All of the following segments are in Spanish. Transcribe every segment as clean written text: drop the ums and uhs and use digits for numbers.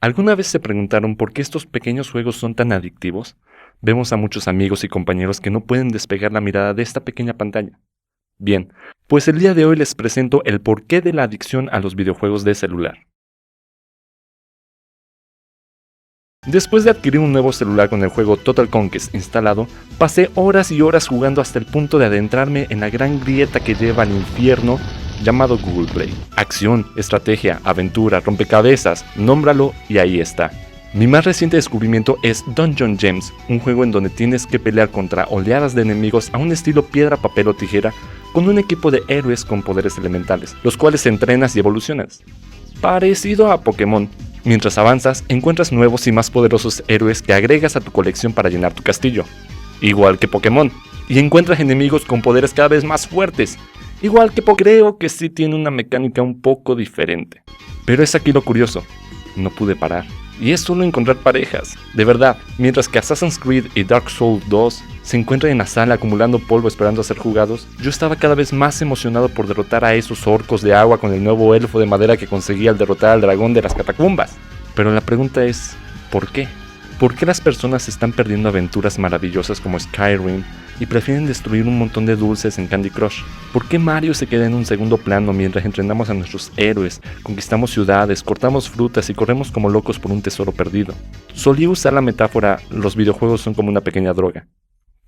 ¿Alguna vez se preguntaron por qué estos pequeños juegos son tan adictivos? Vemos a muchos amigos y compañeros que no pueden despegar la mirada de esta pequeña pantalla. Bien, pues el día de hoy les presento el porqué de la adicción a los videojuegos de celular. Después de adquirir un nuevo celular con el juego Total Conquest instalado, pasé horas y horas jugando hasta el punto de adentrarme en la gran grieta que lleva al infierno llamado Google Play. Acción, estrategia, aventura, rompecabezas, nómbralo y ahí está. Mi más reciente descubrimiento es Dungeon Gems, un juego en donde tienes que pelear contra oleadas de enemigos a un estilo piedra, papel o tijera, con un equipo de héroes con poderes elementales, los cuales entrenas y evolucionas. Parecido a Pokémon. Mientras avanzas, encuentras nuevos y más poderosos héroes que agregas a tu colección para llenar tu castillo. Igual que Pokémon. Y encuentras enemigos con poderes cada vez más fuertes. Igual que creo que sí tiene una mecánica un poco diferente. Pero es aquí lo curioso. No pude parar. Y es solo encontrar parejas. De verdad, mientras que Assassin's Creed y Dark Souls 2 se encuentran en la sala acumulando polvo esperando a ser jugados, yo estaba cada vez más emocionado por derrotar a esos orcos de agua con el nuevo elfo de madera que conseguí al derrotar al dragón de las catacumbas. Pero la pregunta es, ¿por qué? ¿Por qué las personas están perdiendo aventuras maravillosas como Skyrim y prefieren destruir un montón de dulces en Candy Crush? ¿Por qué Mario se queda en un segundo plano mientras entrenamos a nuestros héroes, conquistamos ciudades, cortamos frutas y corremos como locos por un tesoro perdido? Solía usar la metáfora, los videojuegos son como una pequeña droga,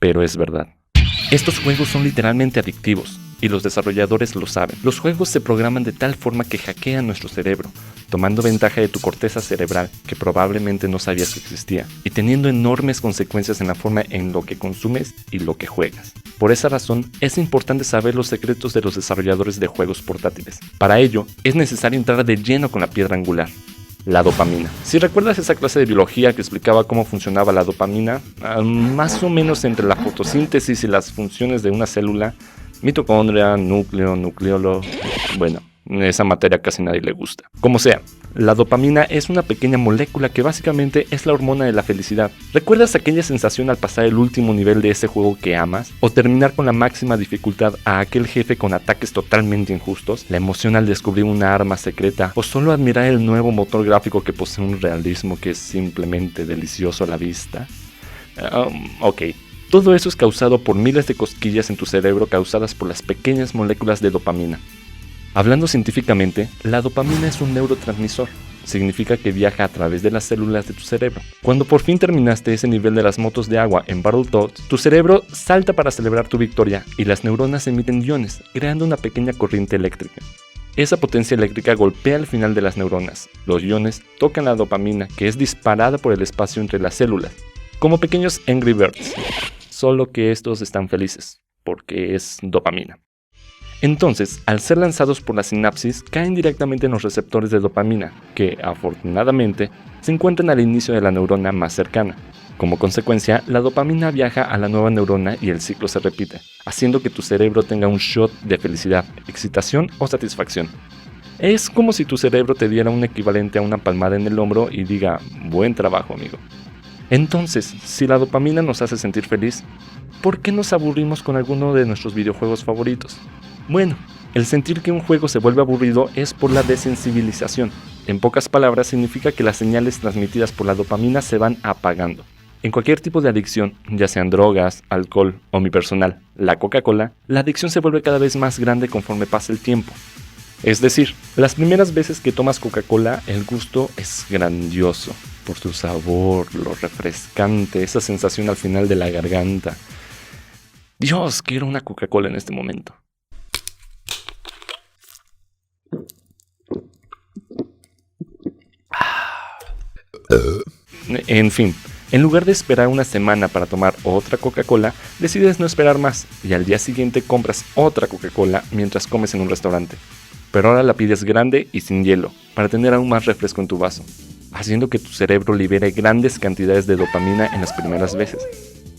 pero es verdad. Estos juegos son literalmente adictivos, y los desarrolladores lo saben. Los juegos se programan de tal forma que hackean nuestro cerebro, tomando ventaja de tu corteza cerebral que probablemente no sabías que existía, y teniendo enormes consecuencias en la forma en lo que consumes y lo que juegas. Por esa razón, es importante saber los secretos de los desarrolladores de juegos portátiles. Para ello, es necesario entrar de lleno con la piedra angular: la dopamina. Si recuerdas esa clase de biología que explicaba cómo funcionaba la dopamina, más o menos entre la fotosíntesis y las funciones de una célula, mitocondria, núcleo, nucleolo, bueno, esa materia casi nadie le gusta. Como sea, la dopamina es una pequeña molécula que básicamente es la hormona de la felicidad. ¿Recuerdas aquella sensación al pasar el último nivel de ese juego que amas? ¿O terminar con la máxima dificultad a aquel jefe con ataques totalmente injustos? ¿La emoción al descubrir una arma secreta? ¿O solo admirar el nuevo motor gráfico que posee un realismo que es simplemente delicioso a la vista? Ok. Todo eso es causado por miles de cosquillas en tu cerebro causadas por las pequeñas moléculas de dopamina. Hablando científicamente, la dopamina es un neurotransmisor. Significa que viaja a través de las células de tu cerebro. Cuando por fin terminaste ese nivel de las motos de agua en Battletoads, tu cerebro salta para celebrar tu victoria y las neuronas emiten iones, creando una pequeña corriente eléctrica. Esa potencia eléctrica golpea el final de las neuronas. Los iones tocan la dopamina, que es disparada por el espacio entre las células, como pequeños Angry Birds. Solo que estos están felices, porque es dopamina. Entonces, al ser lanzados por la sinapsis, caen directamente en los receptores de dopamina, que, afortunadamente, se encuentran al inicio de la neurona más cercana. Como consecuencia, la dopamina viaja a la nueva neurona y el ciclo se repite, haciendo que tu cerebro tenga un shot de felicidad, excitación o satisfacción. Es como si tu cerebro te diera un equivalente a una palmada en el hombro y diga, buen trabajo, amigo. Entonces, si la dopamina nos hace sentir feliz, ¿por qué nos aburrimos con alguno de nuestros videojuegos favoritos? Bueno, el sentir que un juego se vuelve aburrido es por la desensibilización. En pocas palabras, significa que las señales transmitidas por la dopamina se van apagando. En cualquier tipo de adicción, ya sean drogas, alcohol o mi personal, la Coca-Cola, la adicción se vuelve cada vez más grande conforme pasa el tiempo. Es decir, las primeras veces que tomas Coca-Cola, el gusto es grandioso, por su sabor, lo refrescante, esa sensación al final de la garganta. Dios, quiero una Coca-Cola en este momento. En fin, en lugar de esperar una semana para tomar otra Coca-Cola, decides no esperar más y al día siguiente compras otra Coca-Cola mientras comes en un restaurante. Pero ahora la pides grande y sin hielo, para tener aún más refresco en tu vaso, haciendo que tu cerebro libere grandes cantidades de dopamina en las primeras veces.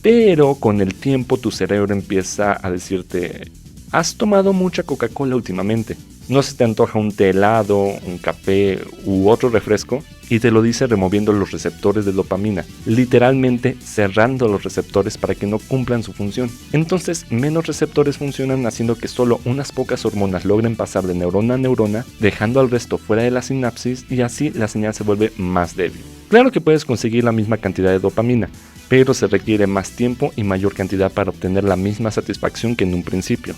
Pero con el tiempo tu cerebro empieza a decirte, ¿Has tomado mucha Coca-Cola últimamente? ¿No se te antoja un té helado, un café u otro refresco? Y te lo dice removiendo los receptores de dopamina, literalmente cerrando los receptores para que no cumplan su función. Entonces, menos receptores funcionan haciendo que solo unas pocas hormonas logren pasar de neurona a neurona, dejando al resto fuera de la sinapsis y así la señal se vuelve más débil. Claro que puedes conseguir la misma cantidad de dopamina, pero se requiere más tiempo y mayor cantidad para obtener la misma satisfacción que en un principio.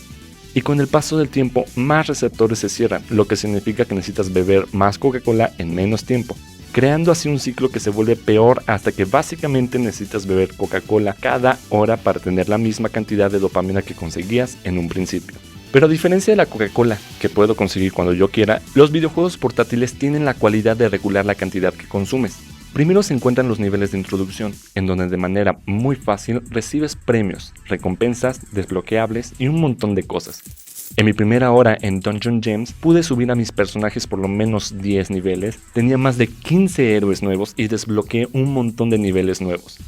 Y con el paso del tiempo, más receptores se cierran, lo que significa que necesitas beber más Coca-Cola en menos tiempo, creando así un ciclo que se vuelve peor hasta que básicamente necesitas beber Coca-Cola cada hora para tener la misma cantidad de dopamina que conseguías en un principio. Pero a diferencia de la Coca-Cola, que puedo conseguir cuando yo quiera, los videojuegos portátiles tienen la cualidad de regular la cantidad que consumes. Primero se encuentran los niveles de introducción, en donde de manera muy fácil recibes premios, recompensas, desbloqueables y un montón de cosas. En mi primera hora en Dungeon Gems pude subir a mis personajes por lo menos 10 niveles, tenía más de 15 héroes nuevos y desbloqueé un montón de niveles nuevos.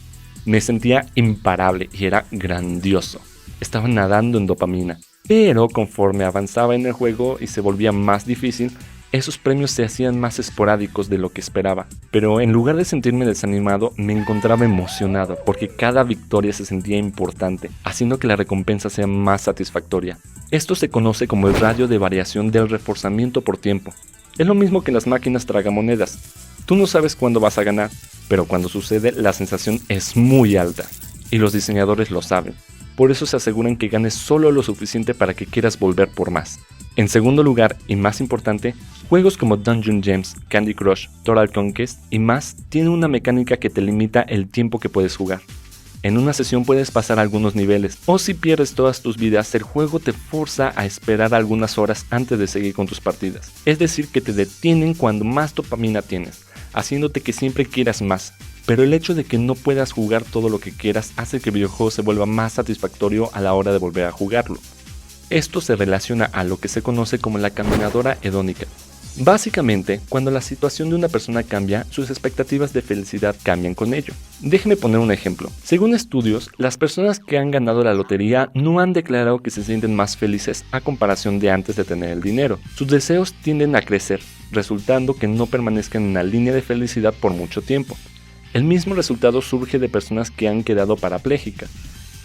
Me sentía imparable y era grandioso. Estaba nadando en dopamina, pero conforme avanzaba en el juego y se volvía más difícil, esos premios se hacían más esporádicos de lo que esperaba, pero en lugar de sentirme desanimado, me encontraba emocionado porque cada victoria se sentía importante, haciendo que la recompensa sea más satisfactoria. Esto se conoce como el radio de variación del reforzamiento por tiempo. Es lo mismo que las máquinas tragamonedas. Tú no sabes cuándo vas a ganar, pero cuando sucede la sensación es muy alta, y los diseñadores lo saben. Por eso se aseguran que ganes solo lo suficiente para que quieras volver por más. En segundo lugar, y más importante, juegos como Dungeon Gems, Candy Crush, Total Conquest y más tienen una mecánica que te limita el tiempo que puedes jugar. En una sesión puedes pasar algunos niveles, o si pierdes todas tus vidas, el juego te forza a esperar algunas horas antes de seguir con tus partidas. Es decir, que te detienen cuando más dopamina tienes, haciéndote que siempre quieras más. Pero el hecho de que no puedas jugar todo lo que quieras hace que el videojuego se vuelva más satisfactorio a la hora de volver a jugarlo. Esto se relaciona a lo que se conoce como la caminadora hedónica. Básicamente, cuando la situación de una persona cambia, sus expectativas de felicidad cambian con ello. Déjeme poner un ejemplo. Según estudios, las personas que han ganado la lotería no han declarado que se sienten más felices a comparación de antes de tener el dinero. Sus deseos tienden a crecer, resultando que no permanezcan en la línea de felicidad por mucho tiempo. El mismo resultado surge de personas que han quedado parapléjicas.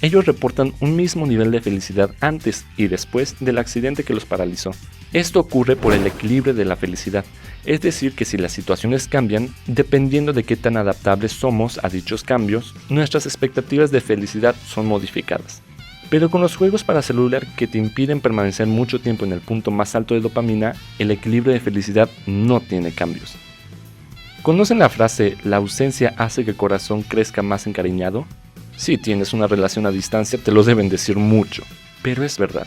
Ellos reportan un mismo nivel de felicidad antes y después del accidente que los paralizó. Esto ocurre por el equilibrio de la felicidad, es decir que si las situaciones cambian, dependiendo de qué tan adaptables somos a dichos cambios, nuestras expectativas de felicidad son modificadas. Pero con los juegos para celular que te impiden permanecer mucho tiempo en el punto más alto de dopamina, el equilibrio de felicidad no tiene cambios. ¿Conocen la frase "la ausencia hace que el corazón crezca más encariñado"? Si tienes una relación a distancia te lo deben decir mucho, pero es verdad.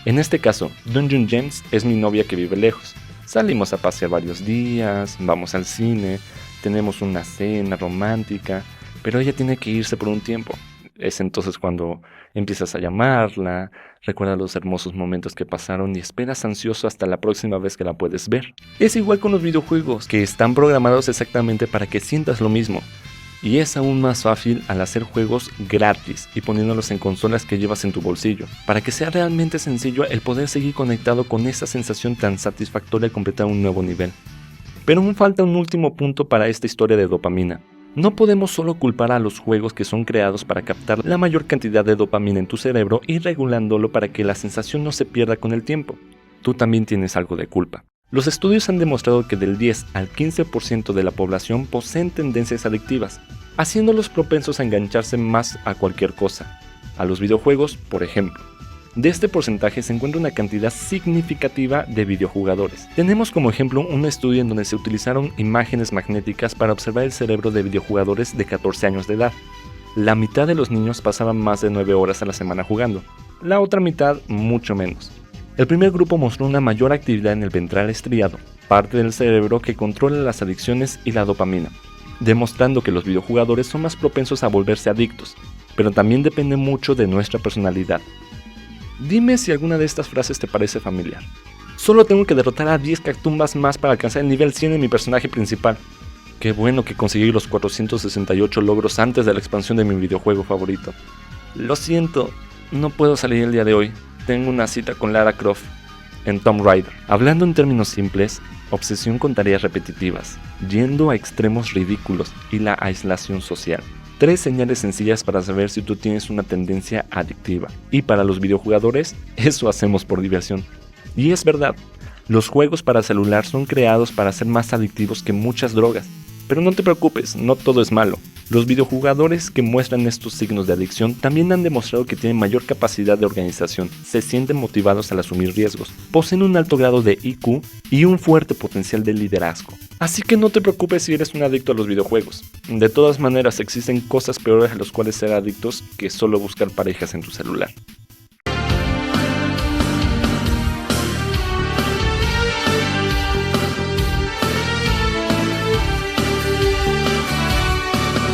En este caso, Dungeon Gems es mi novia que vive lejos. Salimos a pasear varios días, vamos al cine, tenemos una cena romántica, pero ella tiene que irse por un tiempo. Es entonces cuando empiezas a llamarla, recuerdas los hermosos momentos que pasaron y esperas ansioso hasta la próxima vez que la puedes ver. Es igual con los videojuegos, que están programados exactamente para que sientas lo mismo. Y es aún más fácil al hacer juegos gratis y poniéndolos en consolas que llevas en tu bolsillo, para que sea realmente sencillo el poder seguir conectado con esa sensación tan satisfactoria de completar un nuevo nivel. Pero aún falta un último punto para esta historia de dopamina. No podemos solo culpar a los juegos que son creados para captar la mayor cantidad de dopamina en tu cerebro y regulándolo para que la sensación no se pierda con el tiempo. Tú también tienes algo de culpa. Los estudios han demostrado que del 10 al 15% de la población poseen tendencias adictivas, haciéndolos propensos a engancharse más a cualquier cosa, a los videojuegos, por ejemplo. De este porcentaje se encuentra una cantidad significativa de videojugadores. Tenemos como ejemplo un estudio en donde se utilizaron imágenes magnéticas para observar el cerebro de videojugadores de 14 años de edad. La mitad de los niños pasaban más de 9 horas a la semana jugando, la otra mitad mucho menos. El primer grupo mostró una mayor actividad en el ventral estriado, parte del cerebro que controla las adicciones y la dopamina, demostrando que los videojugadores son más propensos a volverse adictos, pero también depende mucho de nuestra personalidad. Dime si alguna de estas frases te parece familiar. Solo tengo que derrotar a 10 cactumbas más para alcanzar el nivel 100 de mi personaje principal. Qué bueno que conseguí los 468 logros antes de la expansión de mi videojuego favorito. Lo siento, no puedo salir el día de hoy. tengo una cita con Lara Croft en Tomb Raider. Hablando en términos simples, obsesión con tareas repetitivas, yendo a extremos ridículos y la aislación social. 3 señales sencillas para saber si tú tienes una tendencia adictiva. Y para los videojugadores, eso hacemos por diversión. Y es verdad, los juegos para celular son creados para ser más adictivos que muchas drogas. Pero no te preocupes, no todo es malo. Los videojugadores que muestran estos signos de adicción también han demostrado que tienen mayor capacidad de organización, se sienten motivados al asumir riesgos, poseen un alto grado de IQ y un fuerte potencial de liderazgo. Así que no te preocupes si eres un adicto a los videojuegos. De todas maneras, existen cosas peores a las cuales ser adictos que solo buscar parejas en tu celular.